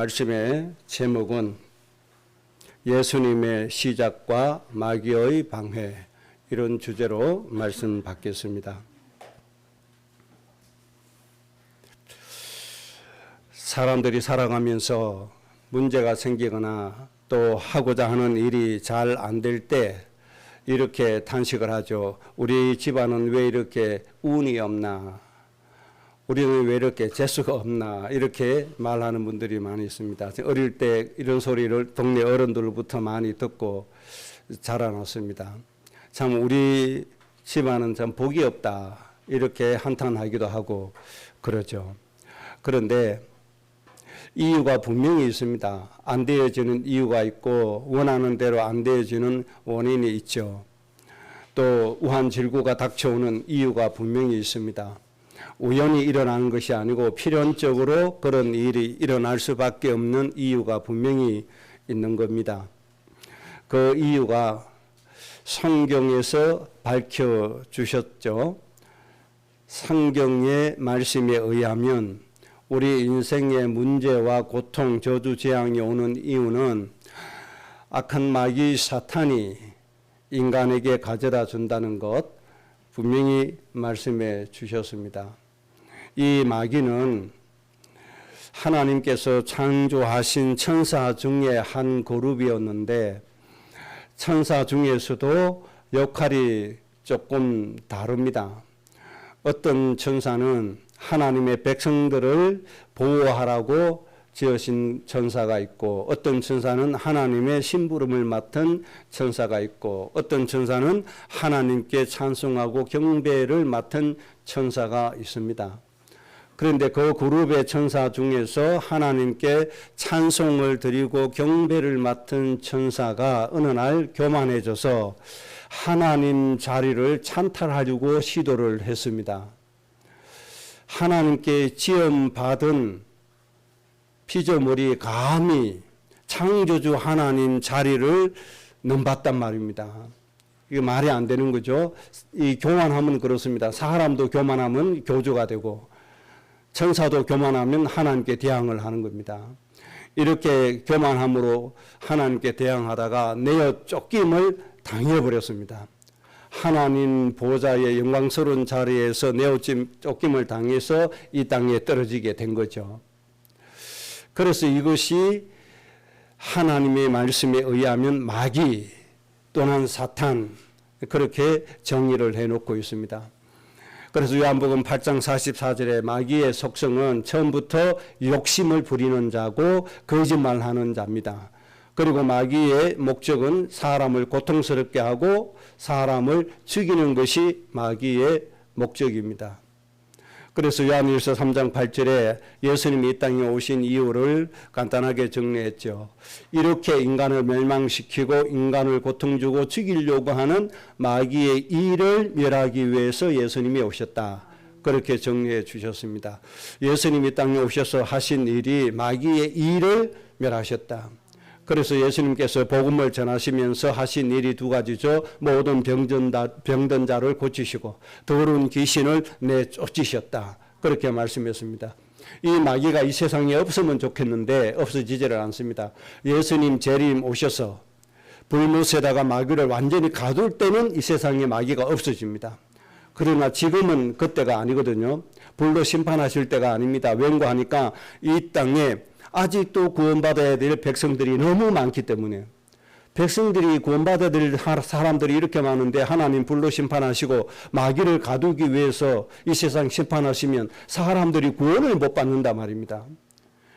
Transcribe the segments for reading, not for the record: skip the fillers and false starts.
말씀의 제목은 예수님의 시작과 마귀의 방해, 이런 주제로 말씀 받겠습니다. 사람들이 살아가면서 문제가 생기거나 또 하고자 하는 일이 잘 안 될 때 이렇게 탄식을 하죠. 우리 집안은 왜 이렇게 운이 없나? 우리는 왜 이렇게 재수가 없나? 이렇게 말하는 분들이 많이 있습니다. 어릴 때 이런 소리를 동네 어른들부터 많이 듣고 자라났습니다. 참 우리 집안은 참 복이 없다, 이렇게 한탄하기도 하고 그러죠. 그런데 이유가 분명히 있습니다. 안 되어지는 이유가 있고 원하는 대로 안 되어지는 원인이 있죠. 또 우한질구가 닥쳐오는 이유가 분명히 있습니다. 우연히 일어나는 것이 아니고 필연적으로 그런 일이 일어날 수밖에 없는 이유가 분명히 있는 겁니다. 그 이유가 성경에서 밝혀주셨죠. 성경의 말씀에 의하면 우리 인생의 문제와 고통, 저주, 재앙이 오는 이유는 악한 마귀 사탄이 인간에게 가져다 준다는 것 분명히 말씀해 주셨습니다. 이 마귀는 하나님께서 창조하신 천사 중에 한 그룹이었는데 천사 중에서도 역할이 조금 다릅니다. 어떤 천사는 하나님의 백성들을 보호하라고 지으신 천사가 있고, 어떤 천사는 하나님의 심부름을 맡은 천사가 있고, 어떤 천사는 하나님께 찬송하고 경배를 맡은 천사가 있습니다. 그런데 그 그룹의 천사 중에서 하나님께 찬송을 드리고 경배를 맡은 천사가 어느 날 교만해져서 하나님 자리를 찬탈하려고 시도를 했습니다. 하나님께 지음받은 피조물이 감히 창조주 하나님 자리를 넘봤단 말입니다. 이게 말이 안 되는 거죠. 이 교만하면 그렇습니다. 사람도 교만하면 교주가 되고 천사도 교만하면 하나님께 대항을 하는 겁니다. 이렇게 교만함으로 하나님께 대항하다가 내어 쫓김을 당해버렸습니다. 하나님 보좌의 영광스러운 자리에서 내어 쫓김을 당해서 이 땅에 떨어지게 된 거죠. 그래서 이것이 하나님의 말씀에 의하면 마귀 또는 사탄, 그렇게 정의를 해놓고 있습니다. 그래서 요한복음 8장 44절에 마귀의 속성은 처음부터 욕심을 부리는 자고 거짓말하는 자입니다. 그리고 마귀의 목적은 사람을 고통스럽게 하고 사람을 죽이는 것이 마귀의 목적입니다. 그래서 요한일서 3장 8절에 예수님이 이 땅에 오신 이유를 간단하게 정리했죠. 이렇게 인간을 멸망시키고 인간을 고통 주고 죽이려고 하는 마귀의 일을 멸하기 위해서 예수님이 오셨다, 그렇게 정리해 주셨습니다. 예수님이 이 땅에 오셔서 하신 일이 마귀의 일을 멸하셨다. 그래서 예수님께서 복음을 전하시면서 하신 일이 두 가지죠. 모든 병든 자를 고치시고 더러운 귀신을 내쫓으셨다, 그렇게 말씀했습니다. 이 마귀가 이 세상에 없으면 좋겠는데 없어지지를 않습니다. 예수님 재림 오셔서 불못에다가 마귀를 완전히 가둘 때는 이 세상에 마귀가 없어집니다. 그러나 지금은 그때가 아니거든요. 불로 심판하실 때가 아닙니다. 왠고하니까 이 땅에 아직도 구원받아야 될 백성들이 너무 많기 때문에, 백성들이 구원받아야 될 사람들이 이렇게 많은데 하나님 불로 심판하시고 마귀를 가두기 위해서 이 세상 심판하시면 사람들이 구원을 못 받는단 말입니다.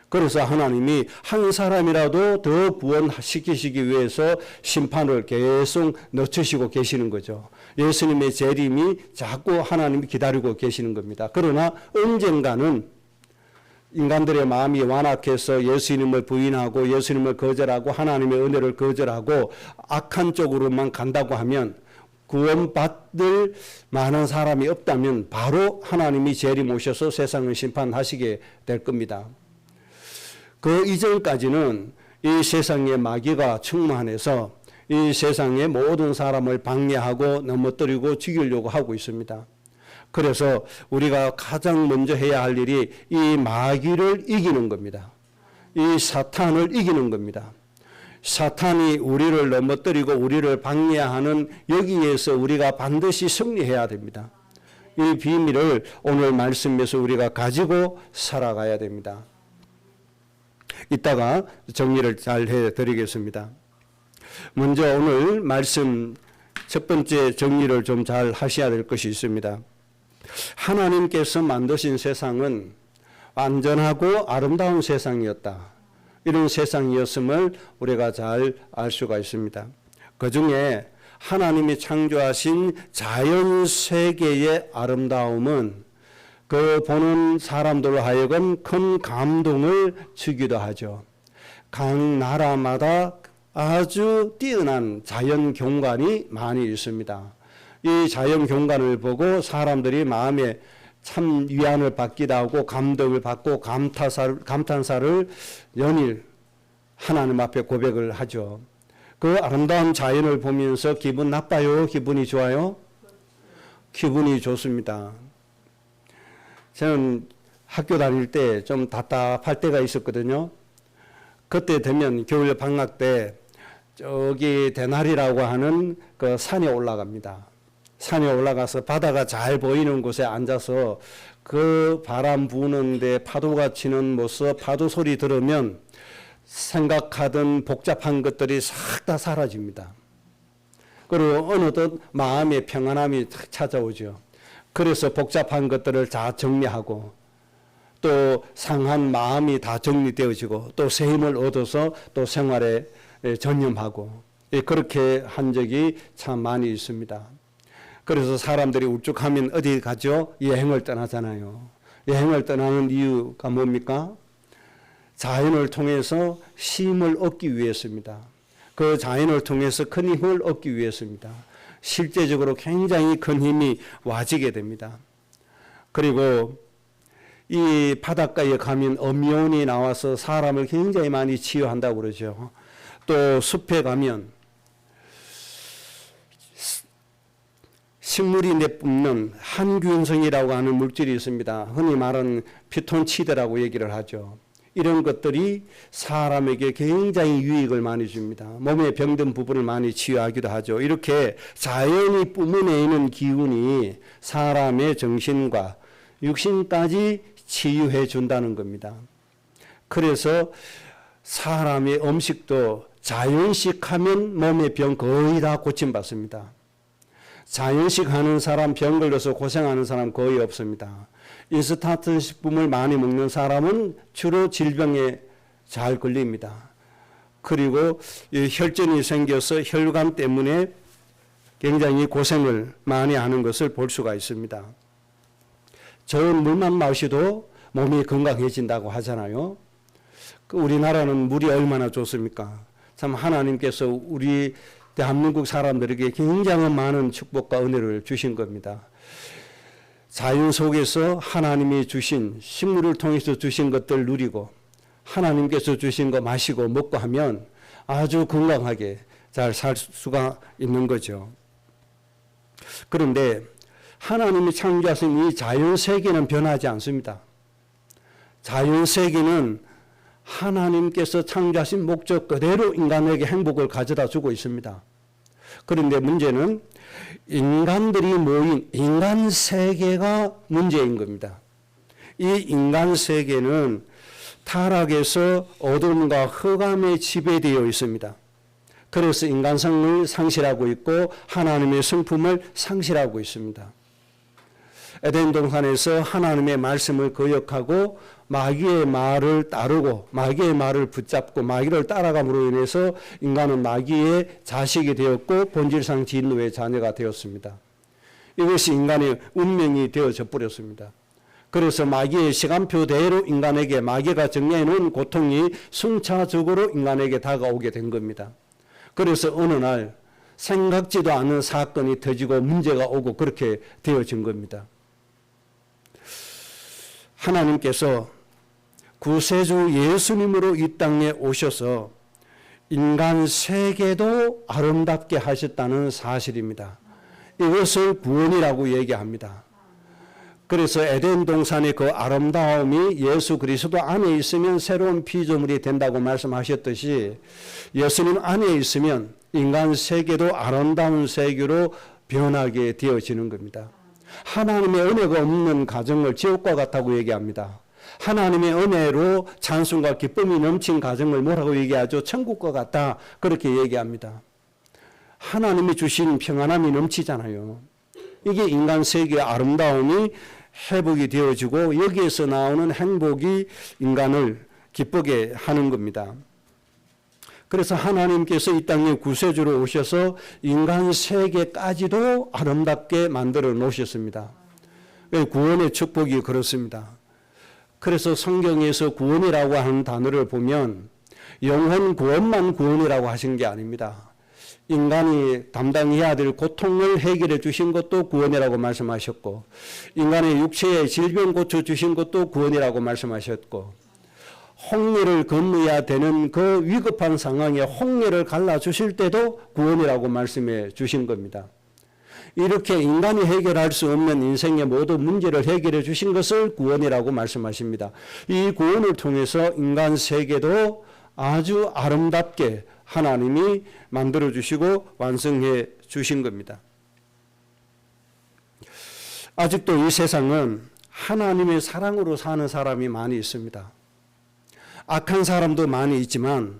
그래서 하나님이 한 사람이라도 더 구원시키시기 위해서 심판을 계속 늦추시고 계시는 거죠. 예수님의 재림이 자꾸 하나님이 기다리고 계시는 겁니다. 그러나 언젠가는 인간들의 마음이 완악해서 예수님을 부인하고 예수님을 거절하고 하나님의 은혜를 거절하고 악한 쪽으로만 간다고 하면, 구원받을 많은 사람이 없다면 바로 하나님이 재림 오셔서 세상을 심판하시게 될 겁니다. 그 이전까지는 이 세상에 마귀가 충만해서 이 세상의 모든 사람을 방해하고 넘어뜨리고 죽이려고 하고 있습니다. 그래서 우리가 가장 먼저 해야 할 일이 이 마귀를 이기는 겁니다. 이 사탄을 이기는 겁니다. 사탄이 우리를 넘어뜨리고 우리를 방해하는 여기에서 우리가 반드시 승리해야 됩니다. 이 비밀을 오늘 말씀에서 우리가 가지고 살아가야 됩니다. 이따가 정리를 잘 해드리겠습니다. 먼저 오늘 말씀 첫 번째 정리를 좀 잘 하셔야 될 것이 있습니다. 하나님께서 만드신 세상은 완전하고 아름다운 세상이었다. 이런 세상이었음을 우리가 잘 알 수가 있습니다. 그 중에 하나님이 창조하신 자연 세계의 아름다움은 그 보는 사람들로 하여금 큰 감동을 주기도 하죠. 각 나라마다 아주 뛰어난 자연 경관이 많이 있습니다. 이 자연 경관을 보고 사람들이 마음에 참 위안을 받기도 하고 감동을 받고 감탄사를 연일 하나님 앞에 고백을 하죠. 그 아름다운 자연을 보면서 기분 나빠요? 기분이 좋아요? 기분이 좋습니다. 저는 학교 다닐 때 좀 답답할 때가 있었거든요. 그때 되면 겨울 방학 때 저기 대나리라고 하는 그 산에 올라갑니다. 산에 올라가서 바다가 잘 보이는 곳에 앉아서 그 바람 부는데 파도가 치는 모습, 파도 소리 들으면 생각하던 복잡한 것들이 싹 다 사라집니다. 그리고 어느덧 마음의 평안함이 찾아오죠. 그래서 복잡한 것들을 다 정리하고 또 상한 마음이 다 정리되어지고 또 새 힘을 얻어서 또 생활에 전념하고 그렇게 한 적이 참 많이 있습니다. 그래서 사람들이 울적하면 어디 가죠? 여행을 떠나잖아요. 여행을 떠나는 이유가 뭡니까? 자연을 통해서 힘을 얻기 위해서입니다. 그 자연을 통해서 큰 힘을 얻기 위해서입니다. 실제적으로 굉장히 큰 힘이 와지게 됩니다. 그리고 이 바닷가에 가면 엄연히 나와서 사람을 굉장히 많이 치유한다고 그러죠. 또 숲에 가면 식물이 내뿜는 한균성이라고 하는 물질이 있습니다. 흔히 말하는 피톤치드라고 얘기를 하죠. 이런 것들이 사람에게 굉장히 유익을 많이 줍니다. 몸에 병든 부분을 많이 치유하기도 하죠. 이렇게 자연이 뿜어내는 기운이 사람의 정신과 육신까지 치유해 준다는 겁니다. 그래서 사람의 음식도 자연식 하면 몸의 병 거의 다 고침받습니다. 자연식 하는 사람, 병 걸려서 고생하는 사람 거의 없습니다. 인스턴트 식품을 많이 먹는 사람은 주로 질병에 잘 걸립니다. 그리고 혈전이 생겨서 혈관 때문에 굉장히 고생을 많이 하는 것을 볼 수가 있습니다. 좋은 물만 마셔도 몸이 건강해진다고 하잖아요. 우리나라는 물이 얼마나 좋습니까? 참 하나님께서 우리 대한민국 사람들에게 굉장히 많은 축복과 은혜를 주신 겁니다. 자연 속에서 하나님이 주신 식물을 통해서 주신 것들 누리고 하나님께서 주신 거 마시고 먹고 하면 아주 건강하게 잘 살 수가 있는 거죠. 그런데 하나님이 창조하신 이 자연 세계는 변하지 않습니다. 자연 세계는 하나님께서 창조하신 목적 그대로 인간에게 행복을 가져다 주고 있습니다. 그런데 문제는 인간들이 모인 인간 세계가 문제인 겁니다. 이 인간 세계는 타락에서 어둠과 흑암에 지배되어 있습니다. 그래서 인간성을 상실하고 있고 하나님의 성품을 상실하고 있습니다. 에덴 동산에서 하나님의 말씀을 거역하고 마귀의 말을 따르고 마귀의 말을 붙잡고 마귀를 따라감으로 인해서 인간은 마귀의 자식이 되었고 본질상 진노의 자녀가 되었습니다. 이것이 인간의 운명이 되어져 버렸습니다. 그래서 마귀의 시간표대로 인간에게 마귀가 정리해 놓은 고통이 순차적으로 인간에게 다가오게 된 겁니다. 그래서 어느 날 생각지도 않은 사건이 터지고 문제가 오고 그렇게 되어진 겁니다. 하나님께서 구세주 예수님으로 이 땅에 오셔서 인간 세계도 아름답게 하셨다는 사실입니다. 이것을 구원이라고 얘기합니다. 그래서 에덴 동산의 그 아름다움이 예수 그리스도 안에 있으면 새로운 피조물이 된다고 말씀하셨듯이 예수님 안에 있으면 인간 세계도 아름다운 세계로 변하게 되어지는 겁니다. 하나님의 은혜가 없는 가정을 지옥과 같다고 얘기합니다. 하나님의 은혜로 찬송과 기쁨이 넘친 가정을 뭐라고 얘기하죠? 천국과 같다. 그렇게 얘기합니다. 하나님이 주신 평안함이 넘치잖아요. 이게 인간 세계의 아름다움이 회복이 되어지고 여기에서 나오는 행복이 인간을 기쁘게 하는 겁니다. 그래서 하나님께서 이 땅에 구세주로 오셔서 인간 세계까지도 아름답게 만들어 놓으셨습니다. 구원의 축복이 그렇습니다. 그래서 성경에서 구원이라고 하는 단어를 보면 영혼 구원만 구원이라고 하신 게 아닙니다. 인간이 담당해야 될 고통을 해결해 주신 것도 구원이라고 말씀하셨고 인간의 육체의 질병 고쳐주신 것도 구원이라고 말씀하셨고 홍해를 건너야 되는 그 위급한 상황에 홍해를 갈라주실 때도 구원이라고 말씀해 주신 겁니다. 이렇게 인간이 해결할 수 없는 인생의 모든 문제를 해결해 주신 것을 구원이라고 말씀하십니다. 이 구원을 통해서 인간 세계도 아주 아름답게 하나님이 만들어 주시고 완성해 주신 겁니다. 아직도 이 세상은 하나님의 사랑으로 사는 사람이 많이 있습니다. 악한 사람도 많이 있지만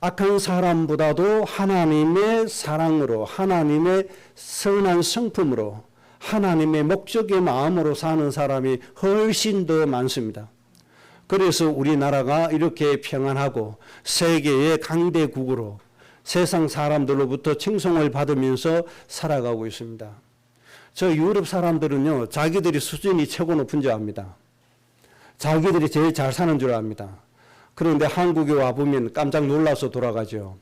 악한 사람보다도 하나님의 사랑으로 하나님의 선한 성품으로 하나님의 목적의 마음으로 사는 사람이 훨씬 더 많습니다. 그래서 우리나라가 이렇게 평안하고 세계의 강대국으로 세상 사람들로부터 칭송을 받으면서 살아가고 있습니다. 저 유럽 사람들은요, 자기들이 수준이 최고 높은 줄 압니다. 자기들이 제일 잘 사는 줄 압니다. 그런데 한국에 와보면 깜짝 놀라서 돌아가죠.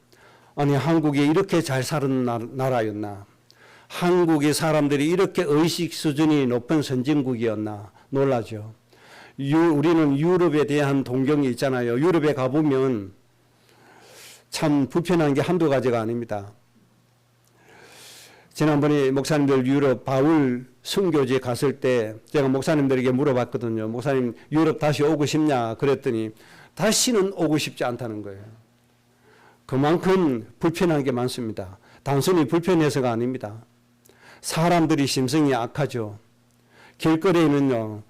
아니, 한국이 이렇게 잘 사는 나라였나? 한국의 사람들이 이렇게 의식 수준이 높은 선진국이었나? 놀라죠. 우리는 유럽에 대한 동경이 있잖아요. 유럽에 가보면 참 불편한 게 한두 가지가 아닙니다. 지난번에 목사님들 유럽 바울 순교지에 갔을 때 제가 목사님들에게 물어봤거든요. 목사님 유럽 다시 오고 싶냐? 그랬더니 다시는 오고 싶지 않다는 거예요. 그만큼 불편한 게 많습니다. 단순히 불편해서가 아닙니다. 사람들이 심성이 악하죠. 길거리에는요,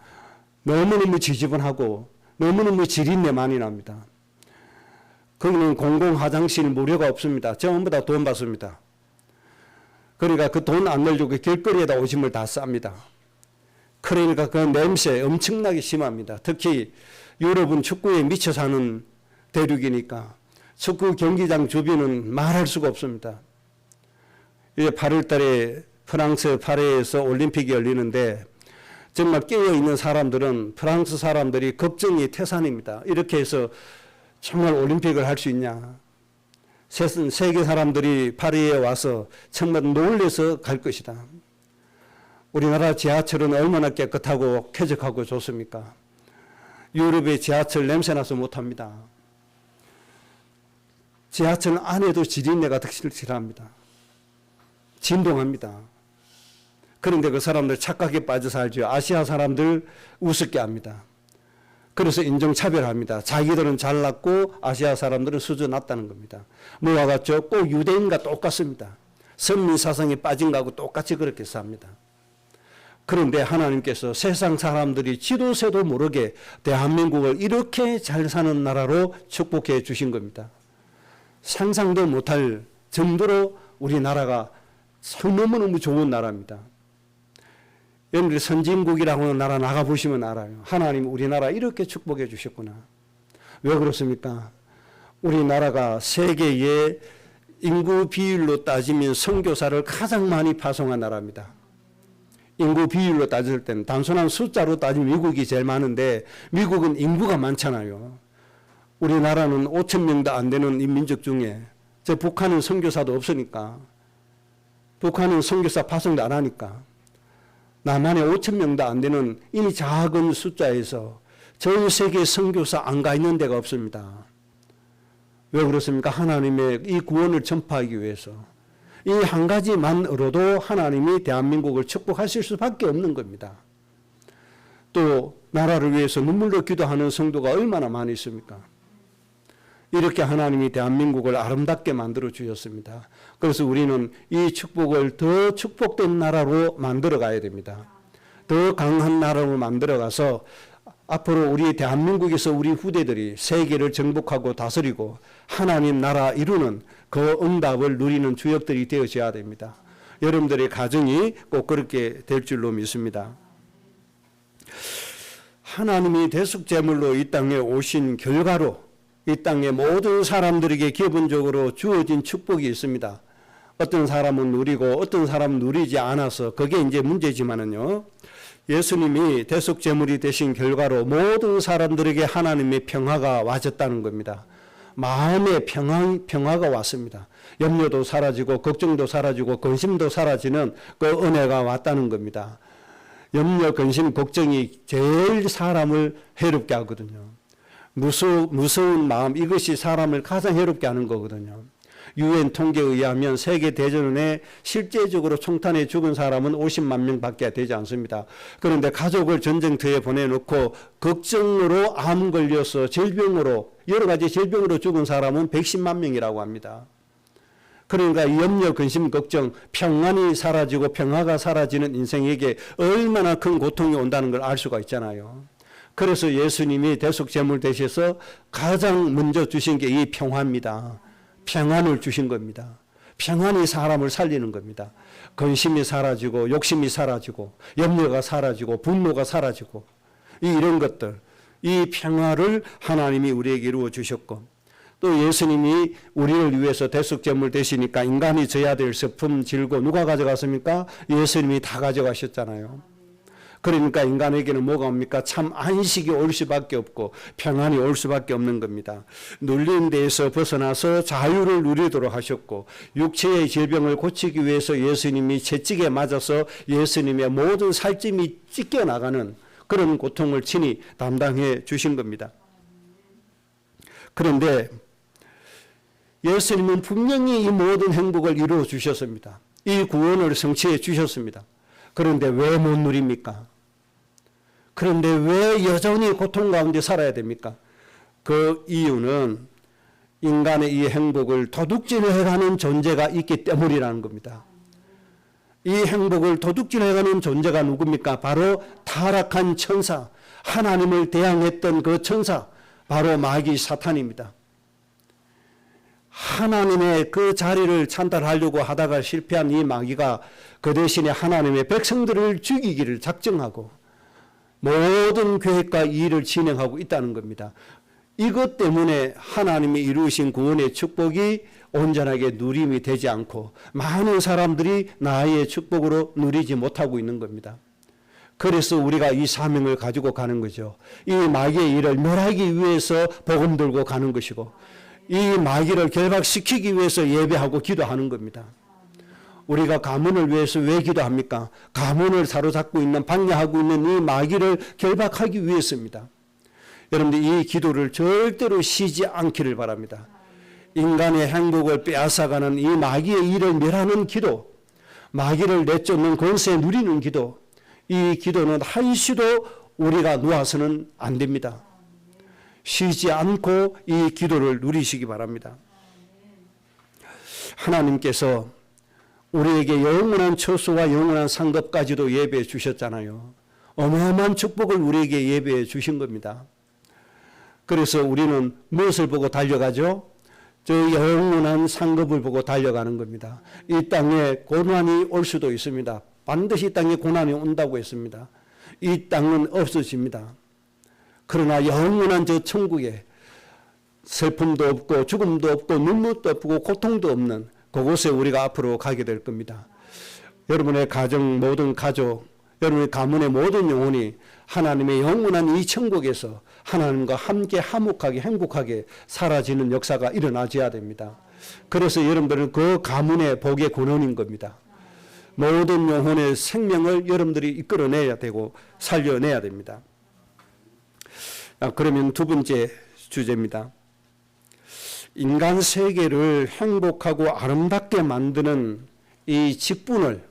너무너무 지저분하고 너무너무 지린내 많이 납니다. 거기는 공공 화장실 무료가 없습니다. 전부 다 돈 받습니다. 그러니까 그 돈 안 내주고 길거리에다 오줌을 다 쌉니다. 그러니까 그 냄새 엄청나게 심합니다. 특히 유럽은 축구에 미쳐 사는 대륙이니까 축구 경기장 주변은 말할 수가 없습니다. 8월 달에 프랑스 파리에서 올림픽이 열리는데 정말 깨어있는 사람들은 프랑스 사람들이 걱정이 태산입니다. 이렇게 해서 정말 올림픽을 할 수 있냐. 세계 사람들이 파리에 와서 정말 놀래서 갈 것이다. 우리나라 지하철은 얼마나 깨끗하고 쾌적하고 좋습니까? 유럽의 지하철 냄새나서 못합니다. 지하철 안에도 지린내가 득실실합니다. 진동합니다. 그런데 그 사람들 착각에 빠져 살죠. 아시아 사람들 우습게 합니다. 그래서 인종차별합니다. 자기들은 잘났고 아시아 사람들은 수준 낮다는 겁니다. 뭐와 같죠? 꼭 유대인과 똑같습니다. 선민사상에 빠진 거하고 똑같이 그렇게 삽니다. 그런데 하나님께서 세상 사람들이 지도새도 모르게 대한민국을 이렇게 잘 사는 나라로 축복해 주신 겁니다. 상상도 못할 정도로 우리나라가 너무너무 좋은 나라입니다. 여러분들이 선진국이라고 하는 나라 나가보시면 알아요. 하나님 우리나라 이렇게 축복해 주셨구나. 왜 그렇습니까? 우리나라가 세계의 인구 비율로 따지면 선교사를 가장 많이 파송한 나라입니다. 인구 비율로 따질 때는 단순한 숫자로 따지면 미국이 제일 많은데 미국은 인구가 많잖아요. 우리나라는 5,000명도 안 되는 이 민족 중에 저 북한은 선교사도 없으니까 북한은 선교사 파송도 안 하니까 남한에 5,000명도 안 되는 이미 작은 숫자에서 전 세계 선교사 안 가 있는 데가 없습니다. 왜 그렇습니까? 하나님의 이 구원을 전파하기 위해서 이 한 가지만으로도 하나님이 대한민국을 축복하실 수밖에 없는 겁니다. 또 나라를 위해서 눈물로 기도하는 성도가 얼마나 많이 있습니까? 이렇게 하나님이 대한민국을 아름답게 만들어 주셨습니다. 그래서 우리는 이 축복을 더 축복된 나라로 만들어 가야 됩니다. 더 강한 나라로 만들어 가서 앞으로 우리 대한민국에서 우리 후대들이 세계를 정복하고 다스리고 하나님 나라 이루는 그 응답을 누리는 주역들이 되어져야 됩니다. 여러분들의 가정이 꼭 그렇게 될 줄로 믿습니다. 하나님이 대속제물로 이 땅에 오신 결과로 이 땅의 모든 사람들에게 기본적으로 주어진 축복이 있습니다. 어떤 사람은 누리고 어떤 사람은 누리지 않아서 그게 이제 문제지만은요. 예수님이 대속제물이 되신 결과로 모든 사람들에게 하나님의 평화가 와졌다는 겁니다. 마음의 평화가 왔습니다. 염려도 사라지고 걱정도 사라지고 근심도 사라지는 그 은혜가 왔다는 겁니다. 염려, 근심, 걱정이 제일 사람을 해롭게 하거든요. 무서운 마음, 이것이 사람을 가장 해롭게 하는 거거든요. UN 통계에 의하면 세계대전에 실제적으로 총탄에 죽은 사람은 50만 명밖에 되지 않습니다. 그런데 가족을 전쟁터에 보내놓고 걱정으로 암 걸려서 질병으로 여러 가지 질병으로 죽은 사람은 110만 명이라고 합니다. 그러니까 염려, 근심, 걱정, 평안이 사라지고 평화가 사라지는 인생에게 얼마나 큰 고통이 온다는 걸 알 수가 있잖아요. 그래서 예수님이 대속제물 되셔서 가장 먼저 주신 게 이 평화입니다. 평안을 주신 겁니다. 평안이 사람을 살리는 겁니다. 근심이 사라지고 욕심이 사라지고 염려가 사라지고 분노가 사라지고 이런 것들, 이 평화를 하나님이 우리에게 이루어 주셨고 또 예수님이 우리를 위해서 대속제물 되시니까 인간이 져야 될 슬픔, 질고 누가 가져갔습니까? 예수님이 다 가져가셨잖아요. 그러니까 인간에게는 뭐가 옵니까? 참 안식이 올 수밖에 없고 평안이 올 수밖에 없는 겁니다. 눌린 데에서 벗어나서 자유를 누리도록 하셨고 육체의 질병을 고치기 위해서 예수님이 채찍에 맞아서 예수님의 모든 살찜이 찢겨나가는 그런 고통을 친히 담당해 주신 겁니다. 그런데 예수님은 분명히 이 모든 행복을 이루어 주셨습니다. 이 구원을 성취해 주셨습니다. 그런데 왜 못 누립니까? 그런데 왜 여전히 고통 가운데 살아야 됩니까? 그 이유는 인간의 이 행복을 도둑질해가는 존재가 있기 때문이라는 겁니다. 이 행복을 도둑질해가는 존재가 누굽니까? 바로 타락한 천사, 하나님을 대항했던 그 천사, 바로 마귀 사탄입니다. 하나님의 그 자리를 찬탈하려고 하다가 실패한 이 마귀가 그 대신에 하나님의 백성들을 죽이기를 작정하고 모든 계획과 일을 진행하고 있다는 겁니다. 이것 때문에 하나님이 이루신 구원의 축복이 온전하게 누림이 되지 않고 많은 사람들이 나의 축복으로 누리지 못하고 있는 겁니다. 그래서 우리가 이 사명을 가지고 가는 거죠. 이 마귀의 일을 멸하기 위해서 복음 들고 가는 것이고 이 마귀를 결박시키기 위해서 예배하고 기도하는 겁니다. 우리가 가문을 위해서 왜 기도합니까? 가문을 사로잡고 있는, 방해하고 있는 이 마귀를 결박하기 위해서입니다. 여러분들 이 기도를 절대로 쉬지 않기를 바랍니다. 인간의 행복을 빼앗아가는 이 마귀의 일을 멸하는 기도, 마귀를 내쫓는 권세 누리는 기도, 이 기도는 한시도 우리가 놓아서는 안 됩니다. 쉬지 않고 이 기도를 누리시기 바랍니다. 하나님께서 우리에게 영원한 처소와 영원한 상급까지도 예배해 주셨잖아요. 어마어마한 축복을 우리에게 예배해 주신 겁니다. 그래서 우리는 무엇을 보고 달려가죠? 저 영원한 상급을 보고 달려가는 겁니다. 이 땅에 고난이 올 수도 있습니다. 반드시 이 땅에 고난이 온다고 했습니다. 이 땅은 없어집니다. 그러나 영원한 저 천국에 슬픔도 없고 죽음도 없고 눈물도 없고 고통도 없는 그곳에 우리가 앞으로 가게 될 겁니다. 여러분의 가정, 모든 가족, 여러분의 가문의 모든 영혼이 하나님의 영원한 이 천국에서 하나님과 함께 화목하게 행복하게 사라지는 역사가 일어나줘야 됩니다. 그래서 여러분들은 그 가문의 복의 근원인 겁니다. 모든 영혼의 생명을 여러분들이 이끌어내야 되고 살려내야 됩니다. 그러면 두 번째 주제입니다. 인간 세계를 행복하고 아름답게 만드는 이 직분을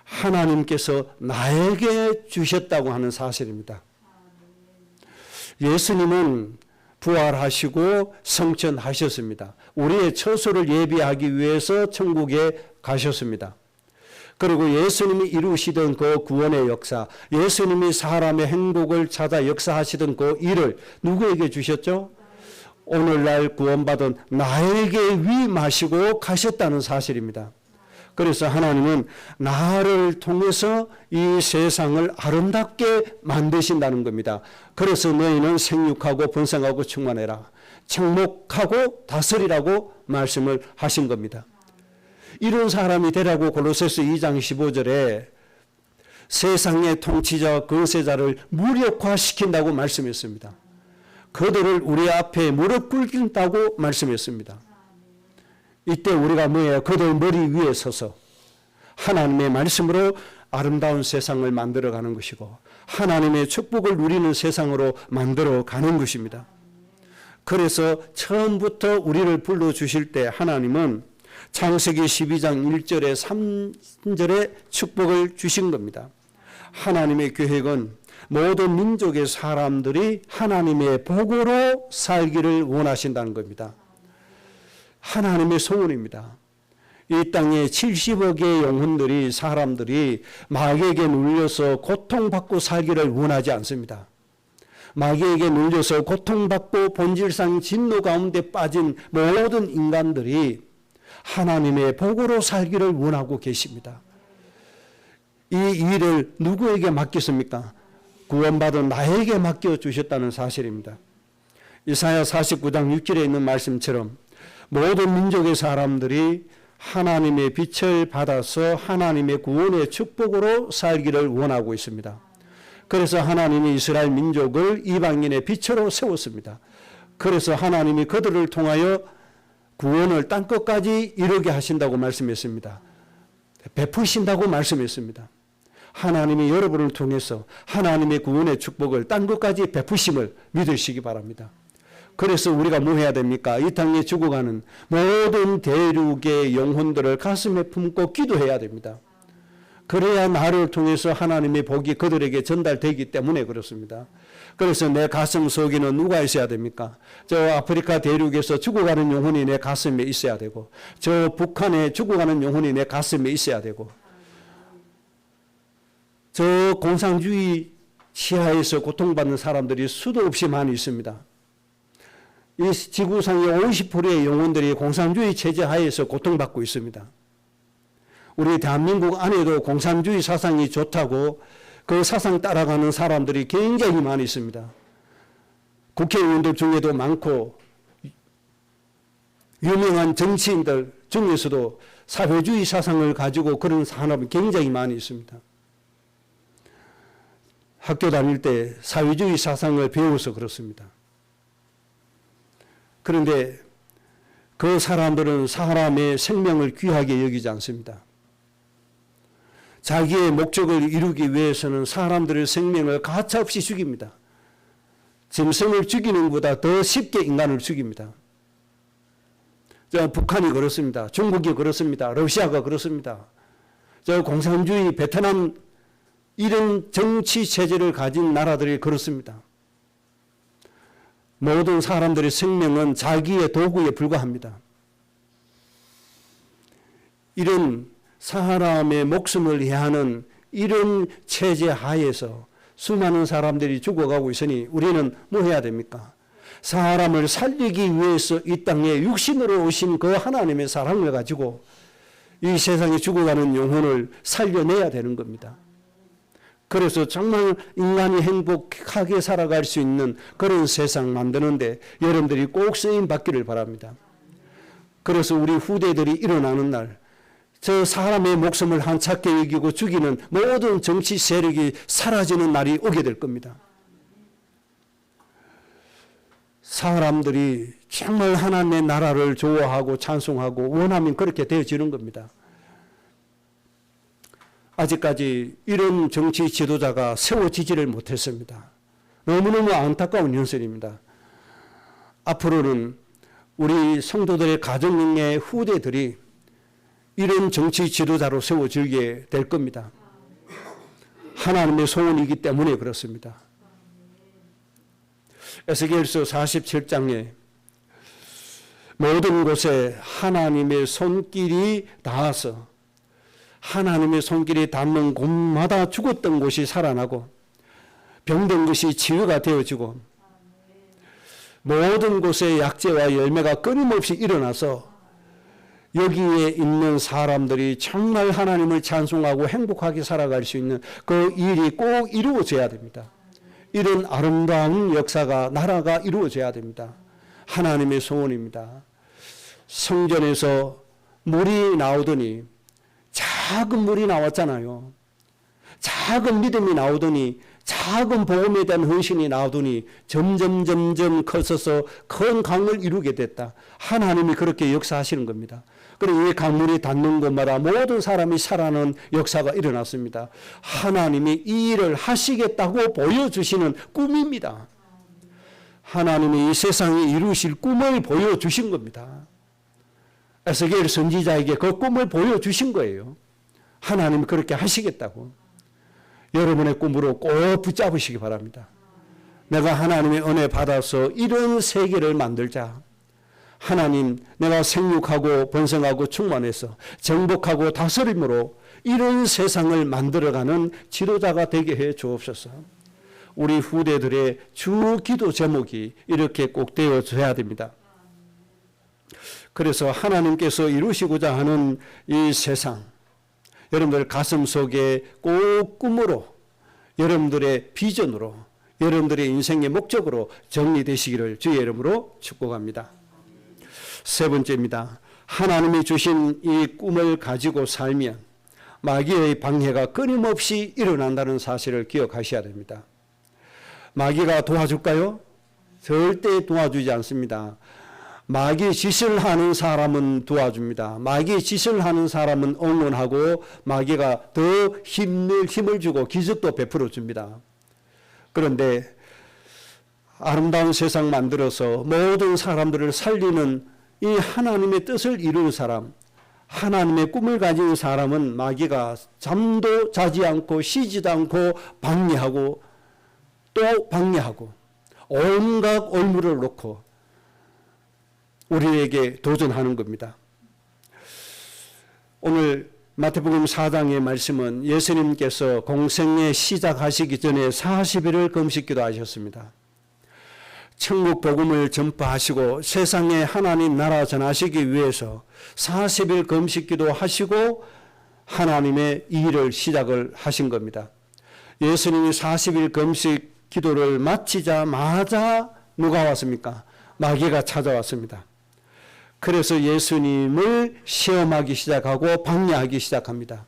하나님께서 나에게 주셨다고 하는 사실입니다. 예수님은 부활하시고 성천하셨습니다. 우리의 처소를 예비하기 위해서 천국에 가셨습니다. 그리고 예수님이 이루시던 그 구원의 역사, 예수님이 사람의 행복을 찾아 역사하시던 그 일을 누구에게 주셨죠? 오늘날 구원받은 나에게 위임하시고 가셨다는 사실입니다. 그래서 하나님은 나를 통해서 이 세상을 아름답게 만드신다는 겁니다. 그래서 너희는 생육하고 번성하고 충만해라. 정복하고 다스리라고 말씀을 하신 겁니다. 이런 사람이 되라고 골로새서 2장 15절에 세상의 통치자와 권세자를 무력화시킨다고 말씀했습니다. 그들을 우리 앞에 무릎 꿇긴다고 말씀했습니다. 이때 우리가 뭐예요? 그들 머리 위에 서서 하나님의 말씀으로 아름다운 세상을 만들어가는 것이고 하나님의 축복을 누리는 세상으로 만들어가는 것입니다. 그래서 처음부터 우리를 불러주실 때 하나님은 창세기 12장 1절에 3절에 축복을 주신 겁니다. 하나님의 계획은 모든 민족의 사람들이 하나님의 복으로 살기를 원하신다는 겁니다. 하나님의 소원입니다. 이 땅에 70억의 영혼들이 사람들이 마귀에게 눌려서 고통받고 살기를 원하지 않습니다. 마귀에게 눌려서 고통받고 본질상 진노 가운데 빠진 모든 인간들이 하나님의 복으로 살기를 원하고 계십니다. 이 일을 누구에게 맡겼습니까? 구원받은 나에게 맡겨주셨다는 사실입니다. 이사야 49장 6절에 있는 말씀처럼 모든 민족의 사람들이 하나님의 빛을 받아서 하나님의 구원의 축복으로 살기를 원하고 있습니다. 그래서 하나님이 이스라엘 민족을 이방인의 빛으로 세웠습니다. 그래서 하나님이 그들을 통하여 구원을 땅끝까지 이루게 하신다고 말씀했습니다. 베푸신다고 말씀했습니다. 하나님이 여러분을 통해서 하나님의 구원의 축복을 땅끝까지 베푸심을 믿으시기 바랍니다. 그래서 우리가 뭐 해야 됩니까? 이 땅에 죽어가는 모든 대륙의 영혼들을 가슴에 품고 기도해야 됩니다. 그래야 나를 통해서 하나님의 복이 그들에게 전달되기 때문에 그렇습니다. 그래서 내 가슴 속에는 누가 있어야 됩니까? 저 아프리카 대륙에서 죽어가는 영혼이 내 가슴에 있어야 되고, 저 북한에 죽어가는 영혼이 내 가슴에 있어야 되고, 저 공산주의 시하에서 고통받는 사람들이 수도 없이 많이 있습니다. 이 지구상의 50%의 영혼들이 공산주의 체제 하에서 고통받고 있습니다. 우리 대한민국 안에도 공산주의 사상이 좋다고 그 사상 따라가는 사람들이 굉장히 많이 있습니다. 국회의원들 중에도 많고 유명한 정치인들 중에서도 사회주의 사상을 가지고 그런 사람이 굉장히 많이 있습니다. 학교 다닐 때 사회주의 사상을 배워서 그렇습니다. 그런데 그 사람들은 사람의 생명을 귀하게 여기지 않습니다. 자기의 목적을 이루기 위해서는 사람들의 생명을 가차없이 죽입니다. 짐승을 죽이는 것보다 더 쉽게 인간을 죽입니다. 저 북한이 그렇습니다. 중국이 그렇습니다. 러시아가 그렇습니다. 저 공산주의 베트남 이런 정치 체제를 가진 나라들이 그렇습니다. 모든 사람들의 생명은 자기의 도구에 불과합니다. 이런 사람의 목숨을 해하는 이런 체제 하에서 수많은 사람들이 죽어가고 있으니 우리는 뭐 해야 됩니까? 사람을 살리기 위해서 이 땅에 육신으로 오신 그 하나님의 사랑을 가지고 이 세상에 죽어가는 영혼을 살려내야 되는 겁니다. 그래서 정말 인간이 행복하게 살아갈 수 있는 그런 세상 만드는데 여러분들이 꼭 쓰임 받기를 바랍니다. 그래서 우리 후대들이 일어나는 날, 저 사람의 목숨을 한찮게 여기고 죽이는 모든 정치 세력이 사라지는 날이 오게 될 겁니다. 사람들이 정말 하나님의 나라를 좋아하고 찬송하고 원하면 그렇게 되어지는 겁니다. 아직까지 이런 정치 지도자가 세워지지를 못했습니다. 너무너무 안타까운 현실입니다. 앞으로는 우리 성도들의 가정의 후대들이 이런 정치 지도자로 세워지게 될 겁니다. 하나님의 소원이기 때문에 그렇습니다. 에스겔서 47장에 모든 곳에 하나님의 손길이 닿아서 하나님의 손길이 닿는 곳마다 죽었던 곳이 살아나고 병든 것이 치유가 되어지고 모든 곳에 약재와 열매가 끊임없이 일어나서 여기에 있는 사람들이 정말 하나님을 찬송하고 행복하게 살아갈 수 있는 그 일이 꼭 이루어져야 됩니다. 이런 아름다운 역사가, 나라가 이루어져야 됩니다. 하나님의 소원입니다. 성전에서 물이 나오더니 작은 물이 나왔잖아요. 작은 믿음이 나오더니 작은 복음에 대한 헌신이 나오더니 점점 커서서 큰 강을 이루게 됐다. 하나님이 그렇게 역사하시는 겁니다. 그리고 이 강물이 닿는 곳마다 모든 사람이 살아나는 역사가 일어났습니다. 하나님이 이 일을 하시겠다고 보여주시는 꿈입니다. 하나님이 이 세상에 이루실 꿈을 보여주신 겁니다. 에스겔 선지자에게 그 꿈을 보여주신 거예요. 하나님이 그렇게 하시겠다고. 여러분의 꿈으로 꼭 붙잡으시기 바랍니다. 내가 하나님의 은혜 받아서 이런 세계를 만들자. 하나님, 내가 생육하고 번성하고 충만해서 정복하고 다스림으로 이런 세상을 만들어가는 지도자가 되게 해 주옵소서. 우리 후대들의 주 기도 제목이 이렇게 꼭 되어져야 됩니다. 그래서 하나님께서 이루시고자 하는 이 세상, 여러분들 가슴 속에 꼭 꿈으로, 여러분들의 비전으로, 여러분들의 인생의 목적으로 정리되시기를 주의 이름으로 축복합니다. 세 번째입니다. 하나님이 주신 이 꿈을 가지고 살면 마귀의 방해가 끊임없이 일어난다는 사실을 기억하셔야 됩니다. 마귀가 도와줄까요? 절대 도와주지 않습니다. 마귀 짓을 하는 사람은 도와줍니다. 마귀 짓을 하는 사람은 응원하고 마귀가 더 힘을 주고 기적도 베풀어 줍니다. 그런데 아름다운 세상 만들어서 모든 사람들을 살리는 이 하나님의 뜻을 이루는 사람, 하나님의 꿈을 가진 사람은 마귀가 잠도 자지 않고 쉬지도 않고 방해하고 또 방해하고 온갖 올무를 놓고 우리에게 도전하는 겁니다. 오늘 마태복음 4장의 말씀은 예수님께서 공생애 시작하시기 전에 40일을 금식기도 하셨습니다. 천국 복음을 전파하시고 세상에 하나님 나라 전하시기 위해서 40일 금식기도 하시고 하나님의 일을 시작을 하신 겁니다. 예수님이 40일 금식 기도를 마치자마자 누가 왔습니까? 마귀가 찾아왔습니다. 그래서 예수님을 시험하기 시작하고 방해하기 시작합니다.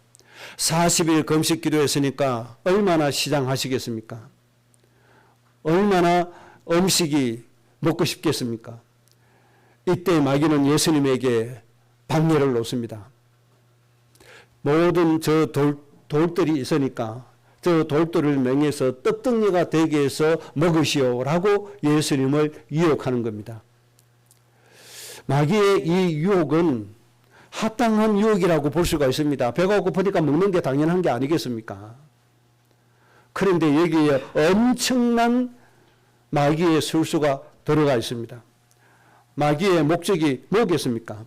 40일 금식 기도했으니까 얼마나 시장하시겠습니까? 얼마나 음식이 먹고 싶겠습니까? 이때 마귀는 예수님에게 방해를 놓습니다. 모든 저 돌들이 있으니까 저 돌들을 명해서 떡덩이가 되게 해서 먹으시오라고 예수님을 유혹하는 겁니다. 마귀의 이 유혹은 합당한 유혹이라고 볼 수가 있습니다. 배가 고프니까 먹는 게 당연한 게 아니겠습니까? 그런데 여기에 엄청난 마귀의 술수가 들어가 있습니다. 마귀의 목적이 뭐겠습니까?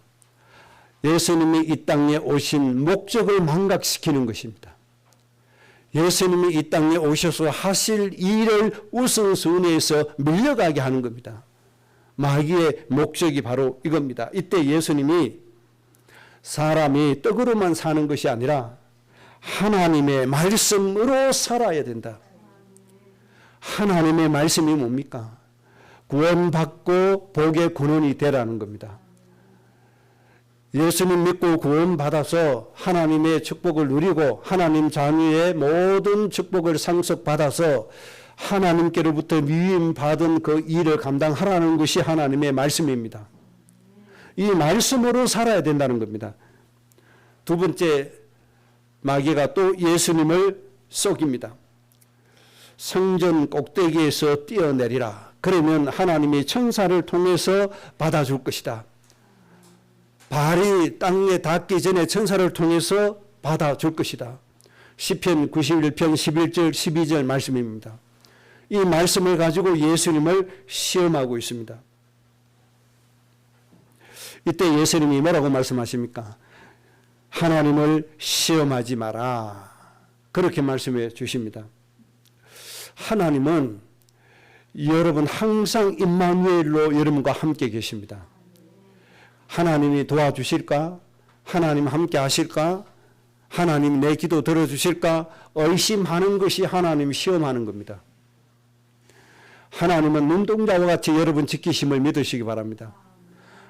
예수님이 이 땅에 오신 목적을 망각시키는 것입니다. 예수님이 이 땅에 오셔서 하실 일을 우선순위에서 밀려가게 하는 겁니다. 마귀의 목적이 바로 이겁니다. 이때 예수님이 사람이 떡으로만 사는 것이 아니라 하나님의 말씀으로 살아야 된다. 하나님의 말씀이 뭡니까? 구원받고 복의 근원이 되라는 겁니다. 예수님 믿고 구원받아서 하나님의 축복을 누리고 하나님 자녀의 모든 축복을 상속받아서 하나님께로부터 위임받은 그 일을 감당하라는 것이 하나님의 말씀입니다. 이 말씀으로 살아야 된다는 겁니다. 두 번째, 마귀가 또 예수님을 속입니다. 성전 꼭대기에서 뛰어내리라. 그러면 하나님이 천사를 통해서 받아줄 것이다. 발이 땅에 닿기 전에 천사를 통해서 받아줄 것이다. 시편 91편 11절 12절 말씀입니다. 이 말씀을 가지고 예수님을 시험하고 있습니다. 이때 예수님이 뭐라고 말씀하십니까? 하나님을 시험하지 마라. 그렇게 말씀해 주십니다. 하나님은 여러분 항상 임마누엘로 여러분과 함께 계십니다. 하나님이 도와주실까? 하나님 함께 하실까? 하나님 내 기도 들어주실까? 의심하는 것이 하나님 시험하는 겁니다. 하나님은 눈동자와 같이 여러분 지키심을 믿으시기 바랍니다.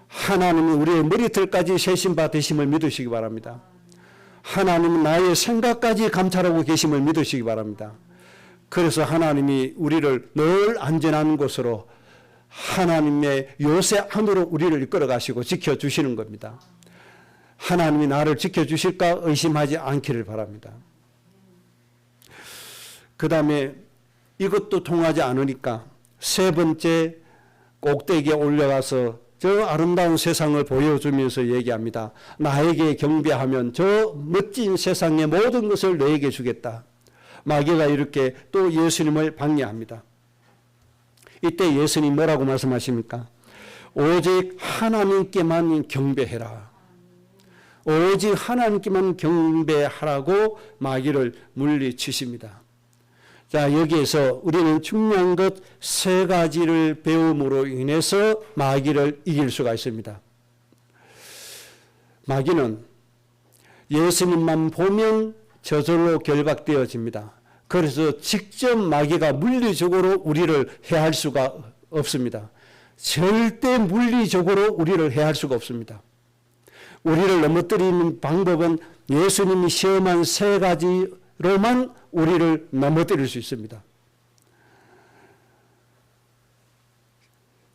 하나님은 우리의 머리털까지 세심 받으심을 믿으시기 바랍니다. 하나님은 나의 생각까지 감찰하고 계심을 믿으시기 바랍니다. 그래서 하나님이 우리를 늘 안전한 곳으로 하나님의 요새 안으로 우리를 이끌어 가시고 지켜주시는 겁니다. 하나님이 나를 지켜주실까 의심하지 않기를 바랍니다. 그 다음에 이것도 통하지 않으니까 세 번째 꼭대기에 올라가서 저 아름다운 세상을 보여주면서 얘기합니다. 나에게 경배하면 저 멋진 세상의 모든 것을 너에게 주겠다. 마귀가 이렇게 또 예수님을 방해합니다. 이때 예수님 뭐라고 말씀하십니까? 오직 하나님께만 경배해라. 오직 하나님께만 경배하라고 마귀를 물리치십니다. 자, 여기에서 우리는 중요한 것 세 가지를 배움으로 인해서 마귀를 이길 수가 있습니다. 마귀는 예수님만 보면 저절로 결박되어집니다. 그래서 직접 마귀가 물리적으로 우리를 해할 수가 없습니다. 절대 물리적으로 우리를 해할 수가 없습니다. 우리를 넘어뜨리는 방법은 예수님이 시험한 세 가지로만 우리를 넘어뜨릴 수 있습니다.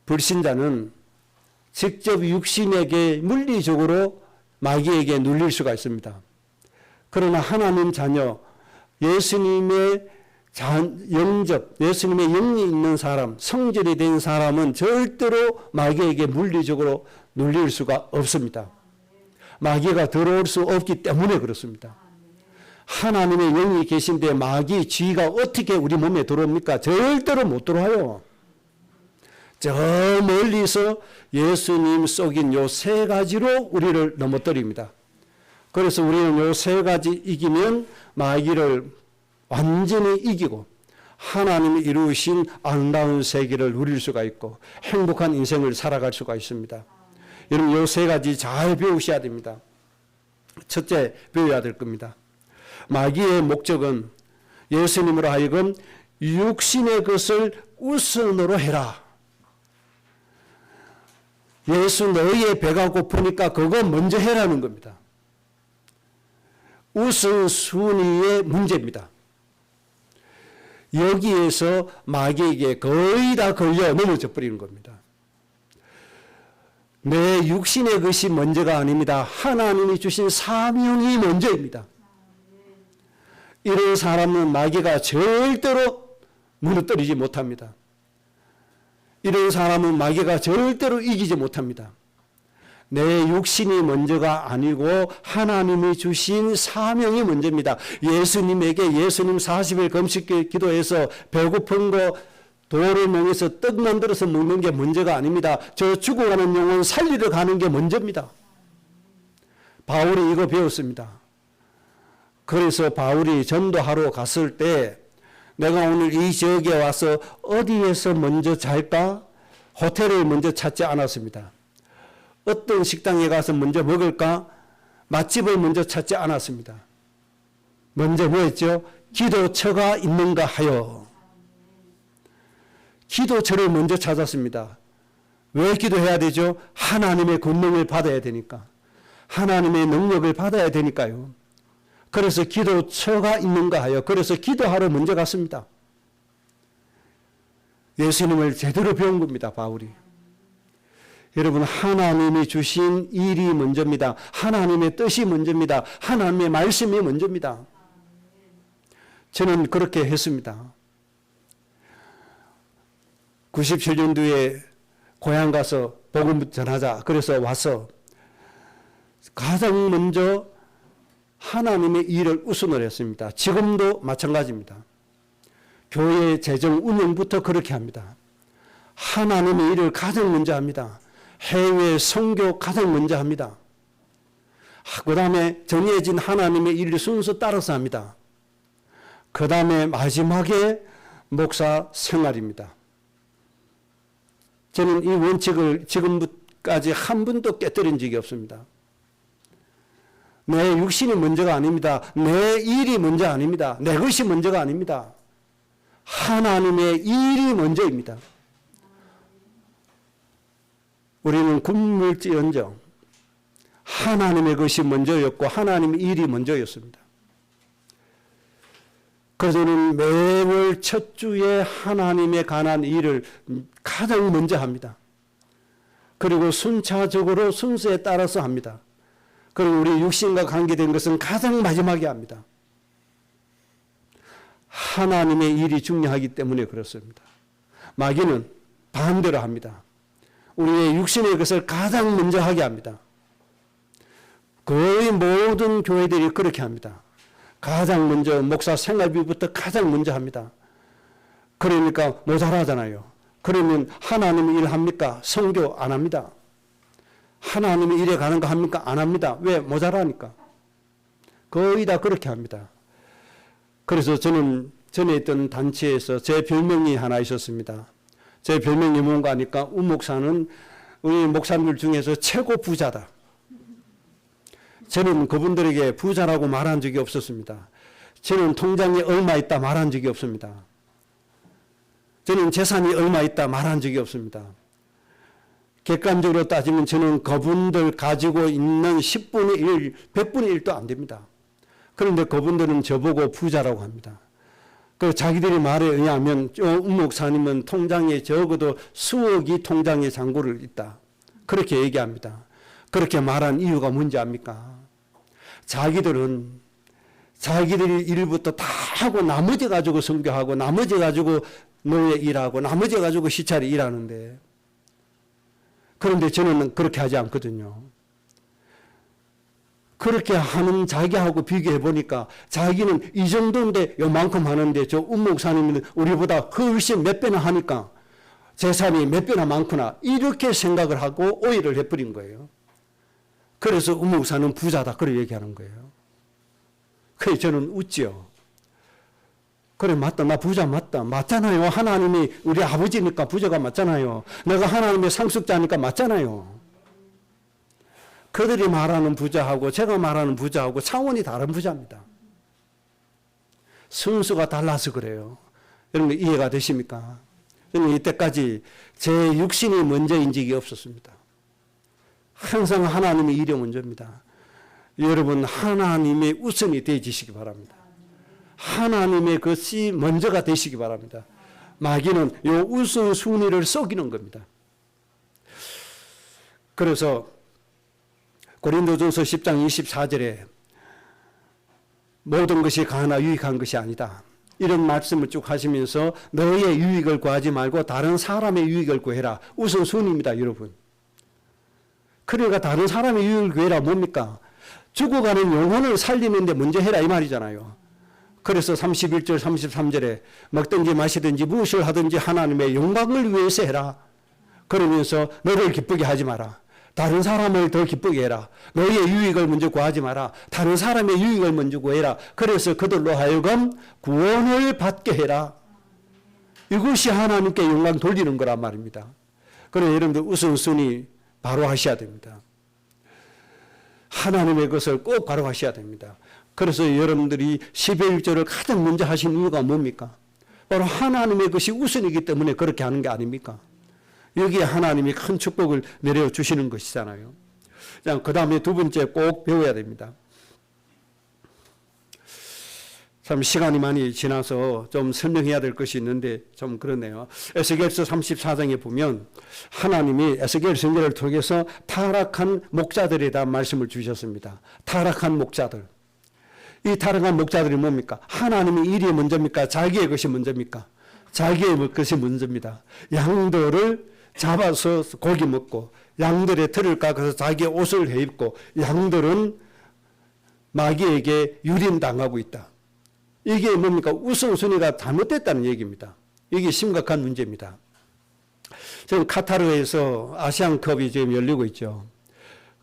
불신자는 직접 육신에게 물리적으로 마귀에게 눌릴 수가 있습니다. 그러나 하나님 자녀, 예수님의 영접, 예수님의 영이 있는 사람, 성전이 된 사람은 절대로 마귀에게 물리적으로 눌릴 수가 없습니다. 마귀가 들어올 수 없기 때문에 그렇습니다. 하나님의 영이 계신데 마귀 쥐가 어떻게 우리 몸에 들어옵니까? 절대로 못 들어와요. 저 멀리서 예수님 속인 요 세 가지로 우리를 넘어뜨립니다. 그래서 우리는 요 세 가지 이기면 마귀를 완전히 이기고 하나님이 이루신 아름다운 세계를 누릴 수가 있고 행복한 인생을 살아갈 수가 있습니다. 여러분 요 세 가지 잘 배우셔야 됩니다. 첫째 배워야 될 겁니다. 마귀의 목적은 예수님으로 하여금 육신의 것을 우선으로 해라. 예수 너희의 배가 고프니까 그거 먼저 해라는 겁니다. 우선순위의 문제입니다. 여기에서 마귀에게 거의 다 걸려 넘어져 버리는 겁니다. 내 육신의 것이 먼저가 아닙니다. 하나님이 주신 사명이 먼저입니다. 이런 사람은 마귀가 절대로 무너뜨리지 못합니다. 이런 사람은 마귀가 절대로 이기지 못합니다. 내 육신이 먼저가 아니고 하나님이 주신 사명이 먼저입니다. 예수님에게 예수님 40일 금식 기도해서 배고픈 거 돌을 명해서 떡 만들어서 먹는 게 먼저가 아닙니다. 저 죽어가는 영혼 살리러 가는 게 먼저입니다. 바울이 이거 배웠습니다. 그래서 바울이 전도하러 갔을 때 내가 오늘 이 지역에 와서 어디에서 먼저 잘까? 호텔을 먼저 찾지 않았습니다. 어떤 식당에 가서 먼저 먹을까? 맛집을 먼저 찾지 않았습니다. 먼저 뭐였죠? 기도처가 있는가 하여. 기도처를 먼저 찾았습니다. 왜 기도해야 되죠? 하나님의 권능을 받아야 되니까. 하나님의 능력을 받아야 되니까요. 그래서 기도처가 있는가 하여. 그래서 기도하러 먼저 갔습니다. 예수님을 제대로 배운 겁니다. 바울이. 여러분 하나님이 주신 일이 먼저입니다. 하나님의 뜻이 먼저입니다. 하나님의 말씀이 먼저입니다. 저는 그렇게 했습니다. 97년도에 고향 가서 복음 전하자. 그래서 와서 가장 먼저 하나님의 일을 우선을 했습니다. 지금도 마찬가지입니다. 교회 재정 운영부터 그렇게 합니다. 하나님의 일을 가장 먼저 합니다. 해외 선교 가장 먼저 합니다. 그 다음에 정해진 하나님의 일을 순서 따라서 합니다. 그 다음에 마지막에 목사 생활입니다. 저는 이 원칙을 지금까지 한 번도 깨뜨린 적이 없습니다. 내 육신이 먼저가 아닙니다. 내 일이 먼저 아닙니다. 내 것이 먼저가 아닙니다. 하나님의 일이 먼저입니다. 우리는 굶을지언정 하나님의 것이 먼저였고 하나님의 일이 먼저였습니다. 그래서 저는 매월 첫 주에 하나님에 관한 일을 가장 먼저 합니다. 그리고 순차적으로 순서에 따라서 합니다. 그리고 우리 육신과 관계된 것은 가장 마지막에 합니다. 하나님의 일이 중요하기 때문에 그렇습니다. 마귀는 반대로 합니다. 우리의 육신의 것을 가장 먼저 하게 합니다. 거의 모든 교회들이 그렇게 합니다. 가장 먼저 목사 생활비부터 가장 먼저 합니다. 그러니까 모자라잖아요. 그러면 하나님의 일 합니까? 선교 안 합니다. 하나님의 일에 가는 거 합니까? 안 합니다. 왜? 모자라니까. 거의 다 그렇게 합니다. 그래서 저는 전에 있던 단체에서 제 별명이 하나 있었습니다. 제 별명이 뭔가 하니까 우목사는 우리 목사님들 중에서 최고 부자다. 저는 그분들에게 부자라고 말한 적이 없었습니다. 저는 통장에 얼마 있다 말한 적이 없습니다. 저는 재산이 얼마 있다 말한 적이 없습니다. 객관적으로 따지면 저는 그분들 가지고 있는 10분의 1, 100분의 1도 안 됩니다. 그런데 그분들은 저보고 부자라고 합니다. 그 자기들의 말에 의하면 움 목사님은 통장에 적어도 수억이 통장에 잔고를 있다. 그렇게 얘기합니다. 그렇게 말한 이유가 뭔지 압니까? 자기들은 자기들의 일부터 다 하고 나머지 가지고 선교하고 나머지 가지고 노예 일하고 나머지 가지고 시찰이 일하는데, 그런데 저는 그렇게 하지 않거든요. 그렇게 하는 자기하고 비교해 보니까 자기는 이 정도인데 요만큼 하는데 저 운목사님은 우리보다 훨씬 몇 배나 하니까 재산이 몇 배나 많구나, 이렇게 생각을 하고 오해를 해버린 거예요. 그래서 운목사는 부자다 그렇게 얘기하는 거예요. 그래서 저는 웃죠. 그래 맞다, 나 부자 맞잖아요. 하나님이 우리 아버지니까 부자가 맞잖아요. 내가 하나님의 상속자니까 맞잖아요. 그들이 말하는 부자하고 제가 말하는 부자하고 차원이 다른 부자입니다. 순수가 달라서 그래요. 여러분 이해가 되십니까? 저는 이때까지 제 육신이 먼저인 적이 없었습니다. 항상 하나님의 일이 먼저입니다. 여러분 하나님의 우선이 되어지시기 바랍니다. 하나님의 것이 먼저가 되시기 바랍니다. 마귀는 이 우선순위를 속이는 겁니다. 그래서 고린도전서 10장 24절에 모든 것이 가나 유익한 것이 아니다, 이런 말씀을 쭉 하시면서 너의 유익을 구하지 말고 다른 사람의 유익을 구해라. 우선순위입니다, 여러분. 그러니까 다른 사람의 유익을 구해라 뭡니까? 죽어가는 영혼을 살리는 데 먼저 해라 이 말이잖아요. 그래서 31절 33절에 먹든지 마시든지 무엇을 하든지 하나님의 영광을 위해서 해라. 그러면서 너를 기쁘게 하지 마라. 다른 사람을 더 기쁘게 해라. 너의 유익을 먼저 구하지 마라. 다른 사람의 유익을 먼저 구해라. 그래서 그들로 하여금 구원을 받게 해라. 이것이 하나님께 영광 돌리는 거란 말입니다. 그래서 여러분들 우선순위 바로 하셔야 됩니다. 하나님의 것을 꼭 바로 하셔야 됩니다. 그래서 여러분들이 11조를 가장 먼저 하신 이유가 뭡니까? 바로 하나님의 것이 우선이기 때문에 그렇게 하는 게 아닙니까? 여기에 하나님이 큰 축복을 내려주시는 것이잖아요. 그 다음에 두 번째 꼭 배워야 됩니다. 참 시간이 많이 지나서 좀 설명해야 될 것이 있는데 좀 그렇네요. 에스겔서 34장에 보면 하나님이 에스겔 선지자를 통해서 타락한 목자들에 대한 말씀을 주셨습니다. 타락한 목자들. 이 타락한 목자들이 뭡니까? 하나님의 일이 먼저입니까? 자기의 것이 먼저입니까? 자기의 것이 먼저입니다. 양들을 잡아서 고기 먹고 양들의 털을 깎아서 자기의 옷을 해입고 양들은 마귀에게 유린당하고 있다. 이게 뭡니까? 우선순위가 잘못됐다는 얘기입니다. 이게 심각한 문제입니다. 지금 카타르에서 아시안컵이 지금 열리고 있죠.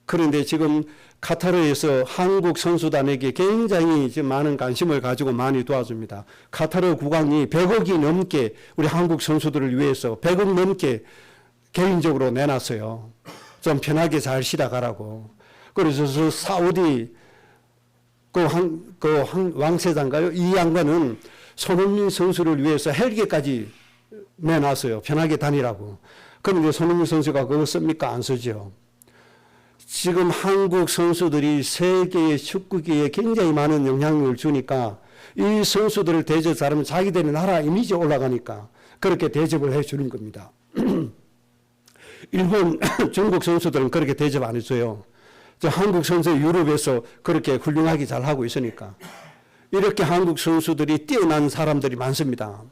그런데 지금 카타르에서 한국 선수단에게 굉장히 지금 많은 관심을 가지고 많이 도와줍니다. 카타르 국왕이 100억이 넘게 우리 한국 선수들을 위해서 100억 넘게 개인적으로 내놨어요. 좀 편하게 잘 쉬다 가라고. 그래서 사우디 왕세자인가요? 이 양반은 손흥민 선수를 위해서 헬기까지 내놨어요. 편하게 다니라고. 그런데 손흥민 선수가 그거 씁니까? 안 쓰죠. 지금 한국 선수들이 세계의 축구계에 굉장히 많은 영향력을 주니까 이 선수들을 대접 잘하면 자기들의 나라 이미지 올라가니까 그렇게 대접을 해주는 겁니다. 일본, 중국 선수들은 그렇게 대접 안 해줘요. 한국 선수 유럽에서 그렇게 훌륭하게 잘하고 있으니까. 이렇게 한국 선수들이 뛰어난 사람들이 많습니다.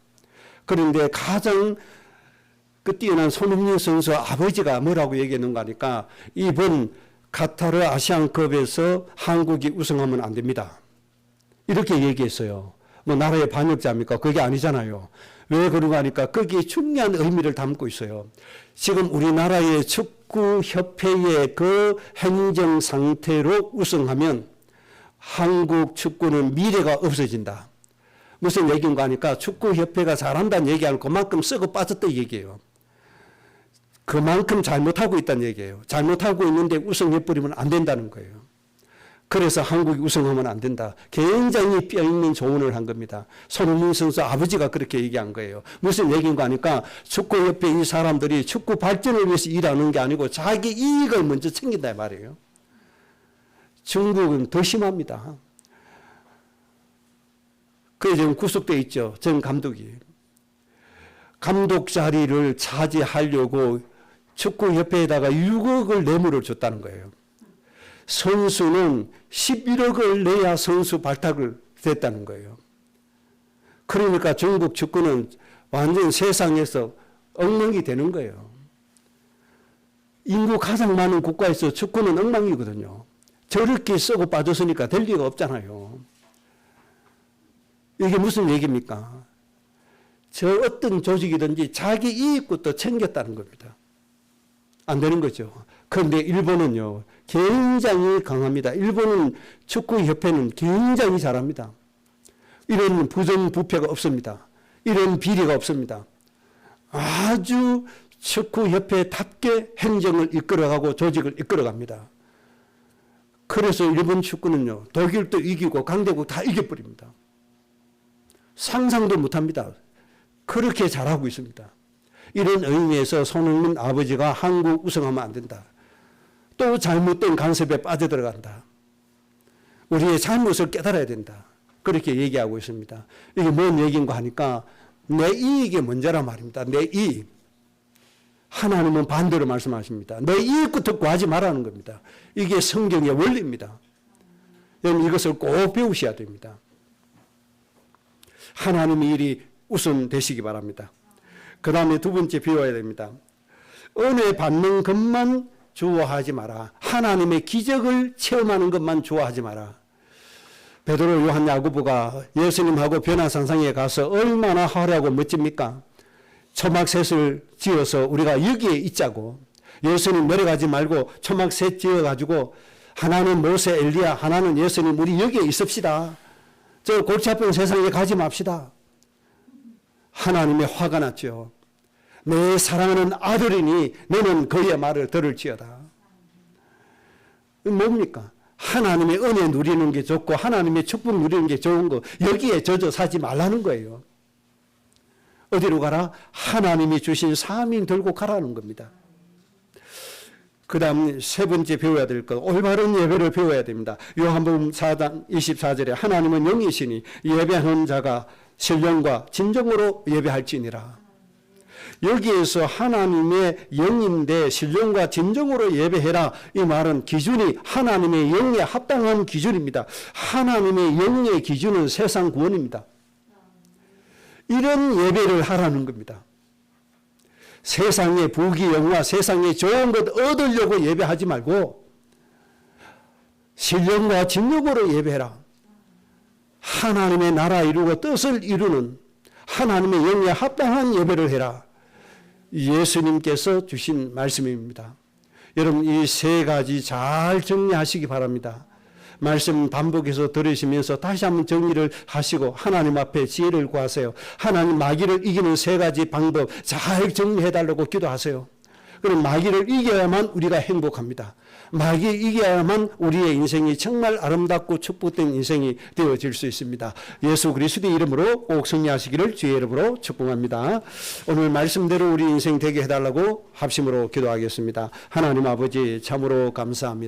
그런데 가장 그 뛰어난 손흥민 선수 아버지가 뭐라고 얘기했는가 하니까 이번 카타르 아시안컵에서 한국이 우승하면 안 됩니다. 이렇게 얘기했어요. 뭐 나라의 반역자입니까? 그게 아니잖아요. 왜 그런가 하니까 거기에 중요한 의미를 담고 있어요. 지금 우리나라의 축구협회의 그 행정 상태로 우승하면 한국 축구는 미래가 없어진다. 무슨 얘기인가 하니까 축구협회가 잘한다는 얘기하는 그만큼 썩어 빠졌다 얘기예요. 그만큼 잘못하고 있다는 얘기예요. 잘못하고 있는데 우승해버리면 안 된다는 거예요. 그래서 한국이 우승하면 안 된다. 굉장히 뼈있는 조언을 한 겁니다. 손흥민 선수 아버지가 그렇게 얘기한 거예요. 무슨 얘기인가 하니까 축구협회 이 사람들이 축구 발전을 위해서 일하는 게 아니고 자기 이익을 먼저 챙긴다 말이에요. 중국은 더 심합니다. 그게 지금 구속돼 있죠. 전 감독이. 감독 자리를 차지하려고 축구협회에다가 6억을 뇌물을 줬다는 거예요. 선수는 11억을 내야 선수 발탁을 됐다는 거예요. 그러니까 중국 축구는 완전 세상에서 엉망이 되는 거예요. 인구 가장 많은 국가에서 축구는 엉망이거든요. 저렇게 썩어 빠졌으니까 될 리가 없잖아요. 이게 무슨 얘기입니까? 저 어떤 조직이든지 자기 이익부터 챙겼다는 겁니다. 안 되는 거죠. 그런데 일본은요, 굉장히 강합니다. 일본은 축구협회는 굉장히 잘합니다. 이런 부정부패가 없습니다. 이런 비리가 없습니다. 아주 축구협회답게 행정을 이끌어가고 조직을 이끌어갑니다. 그래서 일본 축구는요, 독일도 이기고 강대국 다 이겨버립니다. 상상도 못합니다. 그렇게 잘하고 있습니다. 이런 의미에서 손흥민 아버지가 한국 우승하면 안 된다. 또 잘못된 간섭에 빠져들어간다. 우리의 잘못을 깨달아야 된다. 그렇게 얘기하고 있습니다. 이게 뭔 얘기인가 하니까 내 이익이 먼저란 말입니다. 내 이익. 하나님은 반대로 말씀하십니다. 내 이익부터 구하지 말라는 겁니다. 이게 성경의 원리입니다. 여러분 이것을 꼭 배우셔야 됩니다. 하나님의 일이 우선되시기 바랍니다. 그 다음에 두 번째 배워야 됩니다. 은혜 받는 것만 좋아하지 마라. 하나님의 기적을 체험하는 것만 좋아하지 마라. 베드로, 요한, 야고보가 예수님하고 변화산상에 가서 얼마나 화려하고 멋집니까? 초막셋을 지어서 우리가 여기에 있자고. 예수님 내려가지 말고 초막셋 지어가지고 하나는 모세, 엘리야, 하나는 예수님 우리 여기에 있읍시다. 저 골치 아픈 세상에 가지 맙시다. 하나님의 화가 났죠. 내 사랑하는 아들이니 너는 그의 말을 들을지어다. 뭡니까? 하나님의 은혜 누리는 게 좋고 하나님의 축복 누리는 게 좋은 거 여기에 젖어 사지 말라는 거예요. 어디로 가라? 하나님이 주신 사명 들고 가라는 겁니다. 그 다음 세 번째 배워야 될 것, 올바른 예배를 배워야 됩니다. 요한복음 4장 24절에 하나님은 영이시니 예배하는 자가 신령과 진정으로 예배할지니라. 여기에서 하나님의 영인데 신령과 진정으로 예배해라. 이 말은 기준이 하나님의 영에 합당한 기준입니다. 하나님의 영의 기준은 세상 구원입니다. 이런 예배를 하라는 겁니다. 세상의 부귀 영화, 세상의 좋은 것 얻으려고 예배하지 말고 신령과 진정으로 예배해라. 하나님의 나라 이루고 뜻을 이루는 하나님의 영에 합당한 예배를 해라. 예수님께서 주신 말씀입니다. 여러분 이 세 가지 잘 정리하시기 바랍니다. 말씀 반복해서 들으시면서 다시 한번 정리를 하시고 하나님 앞에 지혜를 구하세요. 하나님 마귀를 이기는 세 가지 방법 잘 정리해달라고 기도하세요. 그럼 마귀를 이겨야만 우리가 행복합니다. 마귀 이겨야만 우리의 인생이 정말 아름답고 축복된 인생이 되어질 수 있습니다. 예수 그리스도의 이름으로 꼭 승리하시기를 주의 이름으로 축복합니다. 오늘 말씀대로 우리 인생 되게 해달라고 합심으로 기도하겠습니다. 하나님 아버지 참으로 감사합니다.